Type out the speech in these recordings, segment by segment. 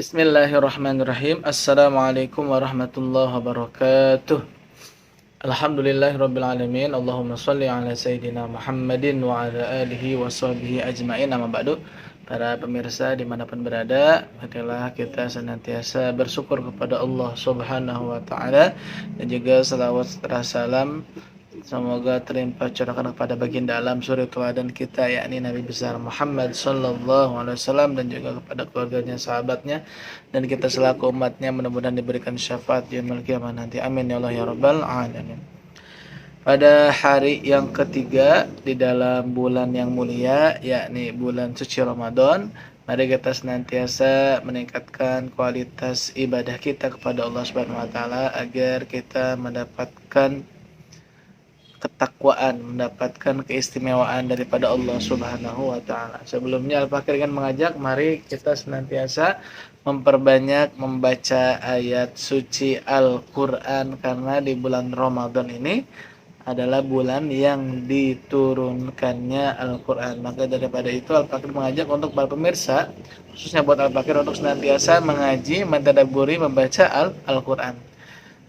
Bismillahirrahmanirrahim. Assalamualaikum warahmatullahi wabarakatuh. Alhamdulillahirabbil alamin. Allahumma shalli ala sayidina Muhammadin wa ala alihi wa sahbihi ajmain. Amma ba'du. Para pemirsa dimanapun berada, marilah kita senantiasa bersyukur kepada Allah Subhanahu wa taala dan juga salawat serta salam semoga terlimpah curahkan kepada baginda alam suri teladan kita, yakni Nabi besar Muhammad sallallahu alaihi wasallam, dan juga kepada keluarganya, sahabatnya, dan kita selaku umatnya mudah-mudahan diberikan syafaat di yaumil qiyamah nanti. Amin ya Allah ya rabbal alamin. Pada hari yang ketiga di dalam bulan yang mulia, yakni bulan suci Ramadan, mari kita senantiasa meningkatkan kualitas ibadah kita kepada Allah Subhanahu wa taala agar kita mendapatkan ketakwaan, mendapatkan keistimewaan daripada Allah Subhanahu wa taala. Sebelumnya Al-Fakir ingin mengajak mari kita senantiasa memperbanyak membaca ayat suci Al-Qur'an, karena di bulan Ramadan ini adalah bulan yang diturunkannya Al-Qur'an. Maka daripada itu Al-Fakir mengajak untuk para pemirsa, khususnya buat Al-Fakir, untuk senantiasa mengaji, mentadabburi, membaca Al-Qur'an.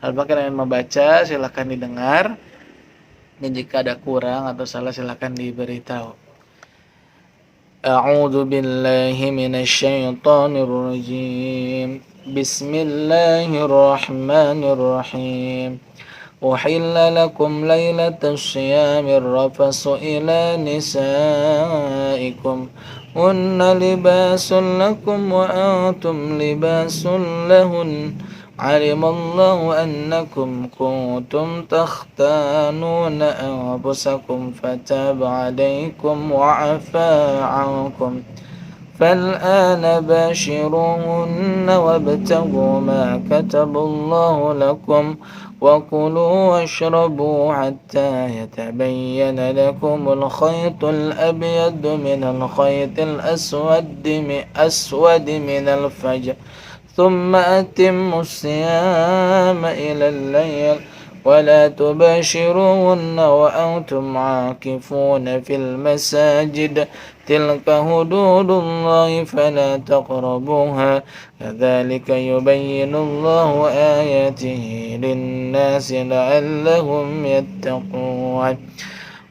Al-Fakir ingin membaca, silakan didengar. Dan jika ada kurang atau salah silakan diberitahu. A'udzu billahi minasyaitonir rajim. Bismillahirrahmanirrahim. Uhilla lakum lailatas syiyamir rafasu ila nisaikum. Hunna libasun lakum wa antum libasun lahun. علم الله أنكم كنتم تختانون أنفسكم فتاب عليكم وعفى عنكم فالآن باشروهن وابتغوا ما كتب الله لكم وكلوا واشربوا حتى يتبين لكم الخيط الأبيض من الخيط الأسود من الفجر ثم أتموا الصيام إلى الليل ولا تباشروهن وأنتم عاكفون في المساجد تلك حدود الله فلا تقربوها كذلك يبين الله آياته للناس لعلهم يتقون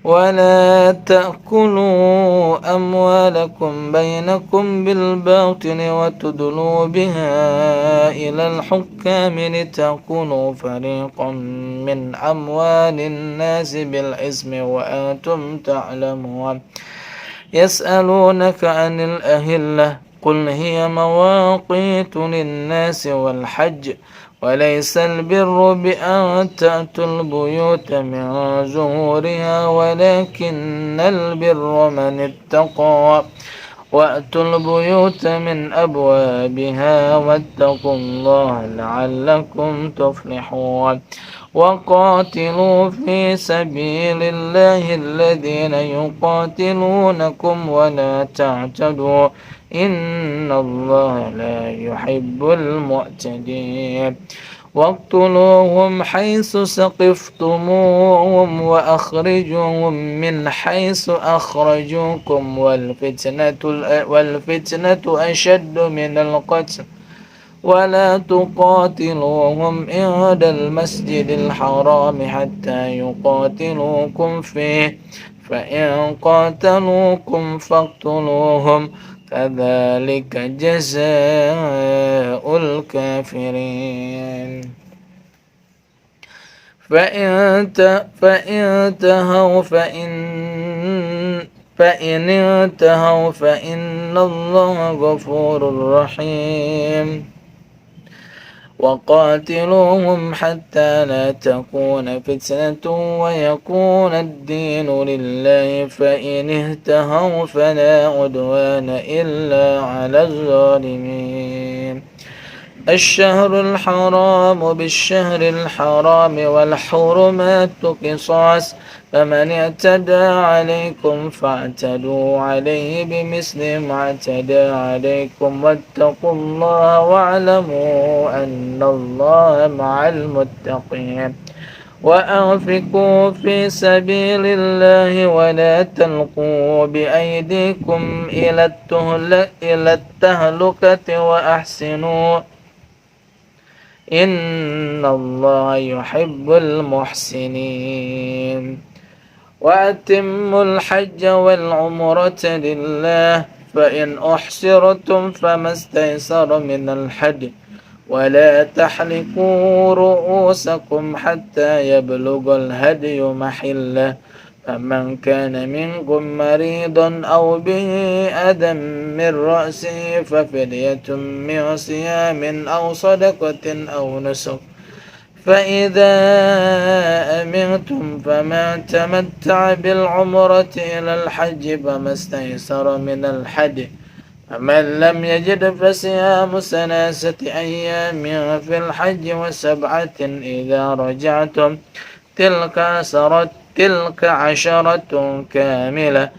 ولا تأكلوا أموالكم بينكم بالباطل وتدلوا بها إلى الحكام لتأكلوا فريقا من أموال الناس بالإثم وأنتم تعلمون يسألونك عن الأهلة قل هي مواقيت للناس والحج وليس البر بأن تأتوا البيوت من ظهورها ولكن البر من اتقى وأتوا البيوت من أبوابها واتقوا الله لعلكم تفلحون وقاتلوا في سبيل الله الذين يقاتلونكم ولا تعتدوا إن الله لا يحب المعتدين واقتلوهم حيث ثقفتموهم وأخرجوهم من حيث أخرجوكم والفتنة أشد من القتل ولا تقاتلوهم عند المسجد الحرام حتى يقاتلوكم فيه فإن قاتلوكم فاقتلوهم كذلك جزاء الكافرين فإن انتهوا فإن الله غفور رحيم وقاتلوهم حتى لا تكون فتنة ويكون الدين لله فإن انتهوا فلا عدوان إلا على الظالمين الشهر الحرام بالشهر الحرام والحرمات قصاص فمن اعتدى عليكم فاعتدوا عليه بمثل ما اعتدى عليكم واتقوا الله واعلموا أن الله مع المتقين وأنفقوا في سبيل الله ولا تلقوا بأيديكم إلى التهلكة وأحسنوا إن الله يحب المحسنين وأتموا الحج والعمرة لله فإن أحصرتم فما استيسر من الحج ولا تحلقوا رؤوسكم حتى يبلغ الهدي محله فمن كان منكم مريضا أو به أذى من رأسه ففدية من صيام أو صدقة أو نسك فإذا أمنتم فمن تمتع بالعمرة إلى الحج فما استيسر من الحج فمن لم يجد فصيام 3 أيام في الحج و7 إذا رجعتم تلك عشرة كاملة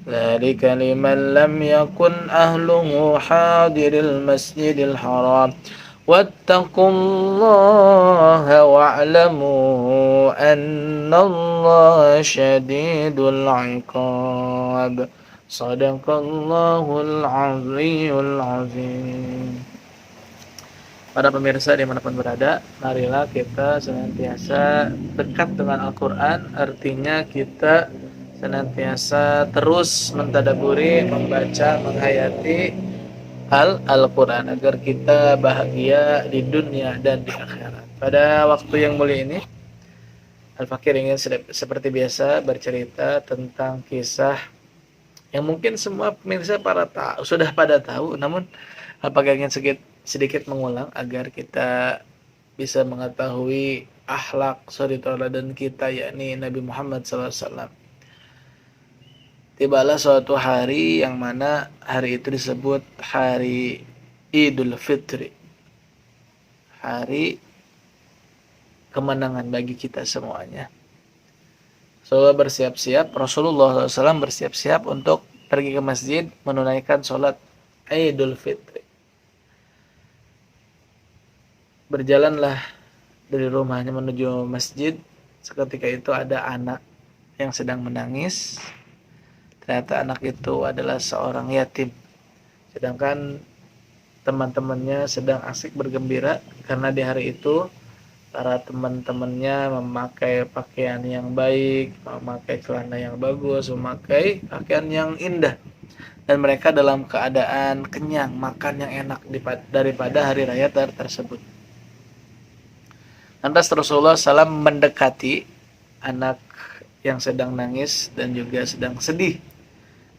ذلك لمن لم يكن أهله حاضر المسجد الحرام واتقوا الله واعلموا أن الله شديد العقاب Sadaqallahul Azimul Azim. Para pemirsa dimanapun berada, marilah kita senantiasa dekat dengan Al-Quran. Artinya kita senantiasa terus mentadaburi, membaca, menghayati Al-Quran agar kita bahagia di dunia dan di akhirat. Pada waktu yang mulia ini, Al-Fakir ingin seperti biasa bercerita tentang kisah yang mungkin semua pemirsa sudah pada tahu, namun apakah ingin sedikit mengulang agar kita bisa mengetahui akhlak suri tauladan kita, yakni Nabi Muhammad SAW. Tibalah suatu hari yang mana hari itu disebut hari Idul Fitri, hari kemenangan bagi kita semuanya. Rasulullah SAW bersiap-siap untuk pergi ke masjid menunaikan sholat Idul Fitri. Berjalanlah dari rumahnya menuju masjid. Seketika itu ada anak yang sedang menangis. Ternyata anak itu adalah seorang yatim. Sedangkan teman-temannya sedang asik bergembira karena di hari itu para teman-temannya memakai pakaian yang baik, memakai celana yang bagus, memakai pakaian yang indah, dan mereka dalam keadaan kenyang, makan yang enak daripada hari raya tersebut. Lantas Rasulullah SAW mendekati anak yang sedang nangis dan juga sedang sedih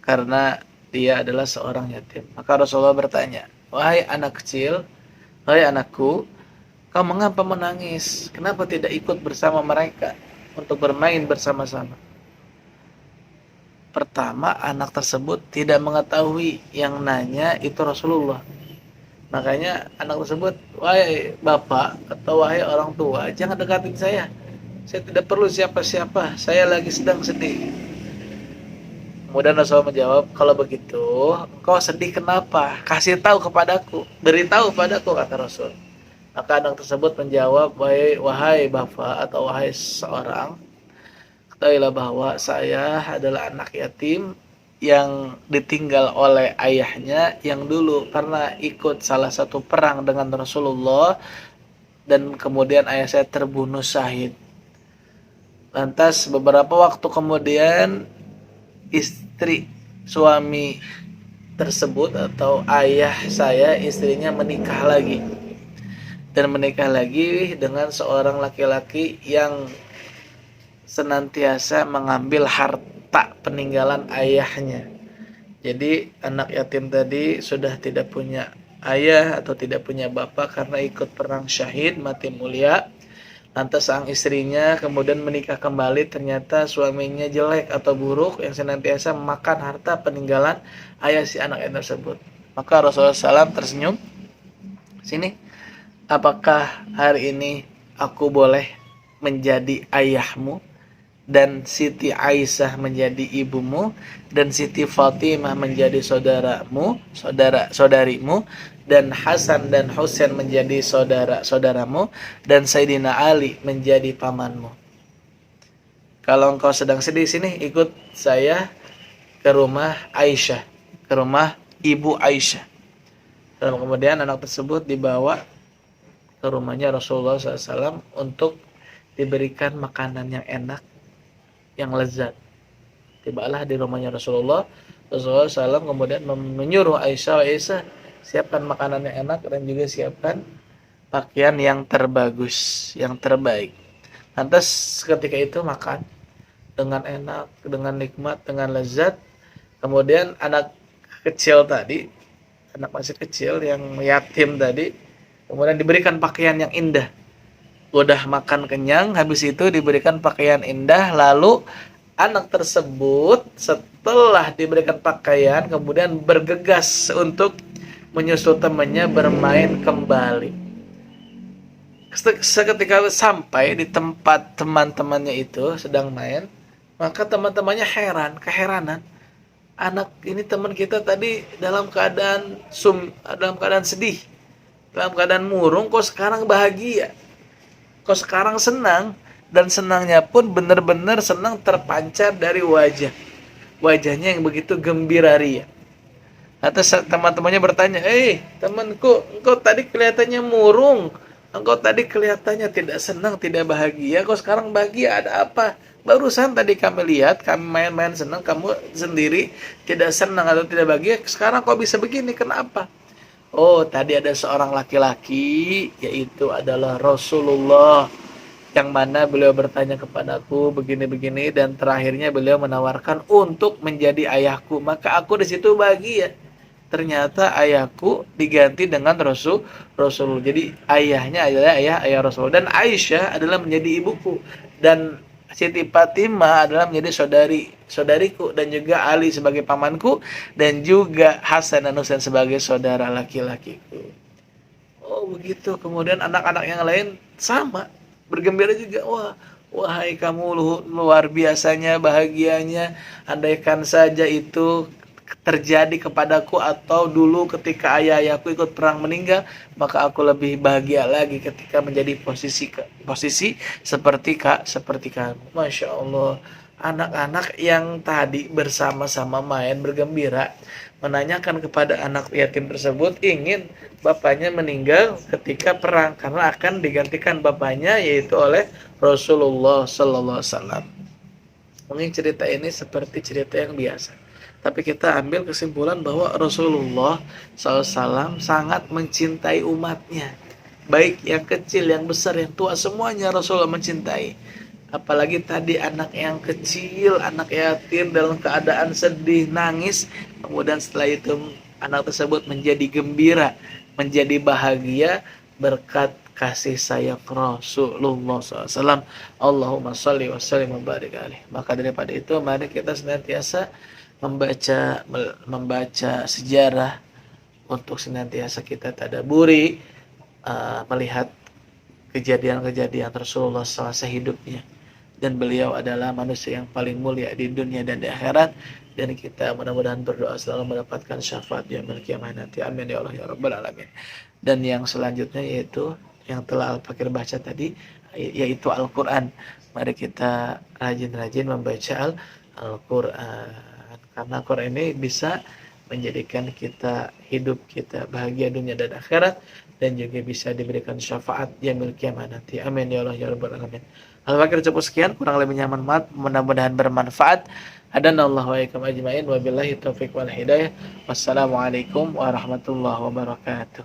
karena dia adalah seorang yatim. Maka Rasulullah bertanya, "Wahai anak kecil, wahai anakku, kau mengapa menangis? Kenapa tidak ikut bersama mereka untuk bermain bersama-sama?" Pertama, anak tersebut tidak mengetahui yang nanya itu Rasulullah. Makanya anak tersebut, "Wahai bapak atau wahai orang tua, jangan dekatin saya. Saya tidak perlu siapa-siapa. Saya lagi sedang sedih." Kemudian Rasulullah menjawab, "Kalau begitu, kau sedih kenapa? Kasih tahu kepadaku, beritahu padaku," kata Rasul. Maka anak tersebut menjawab, "Wahai bapak atau wahai seorang, ketahuilah bahwa saya adalah anak yatim yang ditinggal oleh ayahnya yang dulu pernah ikut salah satu perang dengan Rasulullah dan kemudian ayah saya terbunuh syahid. Lantas beberapa waktu kemudian suami tersebut atau ayah saya, istrinya menikah lagi. Dan menikah lagi dengan seorang laki-laki yang senantiasa mengambil harta peninggalan ayahnya. Jadi anak yatim tadi sudah tidak punya ayah atau tidak punya bapak karena ikut perang syahid, mati mulia. Lantas sang istrinya kemudian menikah kembali, ternyata suaminya jelek atau buruk yang senantiasa memakan harta peninggalan ayah si anak yatim tersebut. Maka Rasulullah SAW tersenyum, "Sini, apakah hari ini aku boleh menjadi ayahmu dan Siti Aisyah menjadi ibumu dan Siti Fatimah menjadi saudarimu dan Hasan dan Husain menjadi saudaramu dan Sayyidina Ali menjadi pamanmu?" kalau engkau sedang sedih, sini ikut saya ke rumah Aisyah, ke rumah ibu Aisyah. Dan kemudian anak tersebut dibawa ke rumahnya Rasulullah SAW untuk diberikan makanan yang enak, yang lezat. Tibalah di rumahnya Rasulullah SAW kemudian menyuruh Aisyah, Aisyah siapkan makanan yang enak dan juga siapkan pakaian yang terbagus, yang terbaik. Lantas ketika itu makan dengan enak, dengan nikmat, dengan lezat. Kemudian anak kecil tadi, anak masih kecil yang yatim tadi, kemudian diberikan pakaian yang indah. Udah makan kenyang, habis itu diberikan pakaian indah, lalu anak tersebut setelah diberikan pakaian kemudian bergegas untuk menyusul temannya bermain kembali. Seketika sampai di tempat teman-temannya itu sedang main, maka teman-temannya keheranan. Anak ini teman kita tadi dalam keadaan sedih, dalam keadaan murung, kok sekarang bahagia, kok sekarang senang, dan senangnya pun benar-benar senang terpancar dari wajahnya yang begitu gembira ria. Atas teman-temannya bertanya, temanku, engkau tadi kelihatannya murung, engkau tadi kelihatannya tidak senang, tidak bahagia, kok sekarang bahagia, ada apa? Barusan tadi kami lihat, kami main-main senang, kamu sendiri tidak senang atau tidak bahagia, sekarang kok bisa begini, kenapa? Oh, tadi ada seorang laki-laki, yaitu adalah Rasulullah, yang mana beliau bertanya kepadaku begini-begini, dan terakhirnya beliau menawarkan untuk menjadi ayahku, maka aku di situ bahagia. Ternyata ayahku diganti dengan Rasul. Jadi ayahnya adalah ayah Rasul, dan Aisyah adalah menjadi ibuku, dan Siti Fatimah adalah menjadi saudariku, dan juga Ali sebagai pamanku, dan juga Hasan dan Husain sebagai saudara laki-lakiku. Oh begitu. Kemudian anak-anak yang lain sama bergembira juga. Wahai kamu luar biasanya bahagianya, andaikan saja itu terjadi kepadaku, atau dulu ketika ayah-ayahku ikut perang meninggal, maka aku lebih bahagia lagi ketika menjadi posisi seperti kamu. Masya Allah. Anak-anak yang tadi bersama-sama main bergembira menanyakan kepada anak yatim tersebut, ingin bapaknya meninggal ketika perang karena akan digantikan bapaknya, yaitu oleh Rasulullah Sallallahu Alaihi Wasallam. Mungkin cerita ini seperti cerita yang biasa, tapi kita ambil kesimpulan bahwa Rasulullah SAW sangat mencintai umatnya, baik yang kecil, yang besar, yang tua, semuanya Rasulullah mencintai. Apalagi tadi anak yang kecil, anak yatim dalam keadaan sedih, nangis, kemudian setelah itu anak tersebut menjadi gembira, menjadi bahagia berkat kasih sayang Rasulullah SAW. Allahumma sholli wa sallim wa barik alaihi. Maka daripada itu, mari kita senantiasa membaca sejarah, untuk senantiasa kita tadaburi, melihat kejadian-kejadian Rasulullah selama hidupnya, dan beliau adalah manusia yang paling mulia di dunia dan di akhirat, dan kita mudah-mudahan berdoa selalu mendapatkan syafaat yaumil qiyamah nanti. Amin ya Allah ya rabbal alamin. Dan yang selanjutnya yaitu yang telah Al-Fakir baca tadi, yaitu Al-Quran. Mari kita rajin-rajin membaca Al-Quran, karena Quran ini bisa menjadikan kita hidup kita bahagia dunia dan akhirat, dan juga bisa diberikan syafaat yaumil qiyamah nanti. Amin ya Allah ya rabbal alamin. Al-Fakir cukup sekian, kurang lebihnya maaf, mudah-mudahan bermanfaat. Hadanallahu wa iyyakum ajmain, wabillahi taufiq wal hidayah. Wassalamualaikum warahmatullahi wabarakatuh.